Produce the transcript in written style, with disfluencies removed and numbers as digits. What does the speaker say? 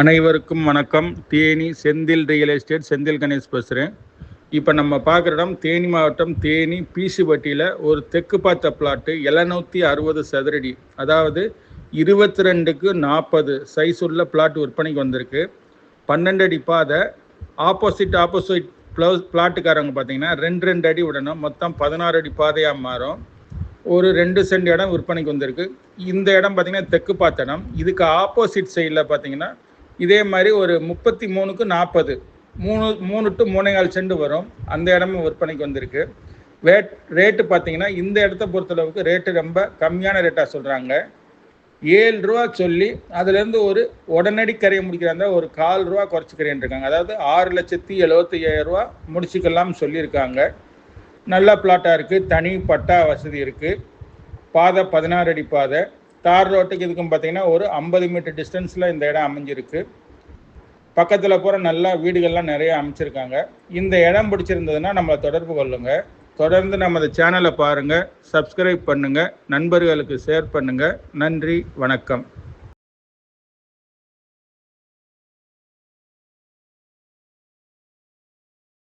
அனைவருக்கும் வணக்கம். Theni Senthil real estate Senthil Ganesh பேசுகிறேன். இப்போ நம்ம பார்க்குற இடம் தேனி மாவட்டம் தேனி பீசுப்பட்டியில் ஒரு தெற்கு பார்த்த பிளாட்டு 760 சதுரடி, அதாவது 22க்கு 40 சைஸ் உள்ள பிளாட் விற்பனைக்கு வந்திருக்கு. 12 அடி பாதை. ஆப்போசிட் பிளாட்டுக்காரங்க பார்த்தீங்கன்னா 2 அடி விடணும். மொத்தம் 16 அடி பாதையாக மாறும். ஒரு 2 சென்ட் இடம் விற்பனைக்கு வந்திருக்கு. இந்த இடம் பார்த்தீங்கன்னா தெற்கு பார்த்த இடம். இதுக்கு ஆப்போசிட் சைடில் பார்த்தீங்கன்னா இதே மாதிரி ஒரு 33க்கு 40 3 to 3.25 சென்ட் வரும். அந்த இடமும் விற்பனைக்கு வந்திருக்கு. ரேட்டு பார்த்தீங்கன்னா இந்த இடத்த பொறுத்தளவுக்கு ரேட்டு ரொம்ப கம்மியான ரேட்டாக சொல்கிறாங்க. 7 ரூபா சொல்லி அதுலேருந்து ஒரு உடனடி கரையை முடிக்கிறாங்க ஒரு 1/4 ரூபா குறைச்சிக்கிறேன் இருக்காங்க. அதாவது 6,75,000 முடிச்சுக்கலாம்னு சொல்லியிருக்காங்க. நல்ல பிளாட்டாக இருக்குது. தனி பட்டா வசதி இருக்குது. பாதை 16 அடி பாதை. தார் ரோட்டுக்கு இதுக்கும் பார்த்தீங்கன்னா ஒரு 50 மீட்டர் டிஸ்டன்ஸில் இந்த இடம் அமைஞ்சிருக்கு. பக்கத்தில் போகிற நல்ல வீடுகள்லாம் நிறைய அமைச்சிருக்காங்க. இந்த இடம் பிடிச்சிருந்ததுன்னா நம்மளை தொடர்பு கொள்ளுங்கள். தொடர்ந்து நமது சேனலை பாருங்கள், சப்ஸ்கிரைப் பண்ணுங்கள், நண்பர்களுக்கு ஷேர் பண்ணுங்கள். நன்றி, வணக்கம்.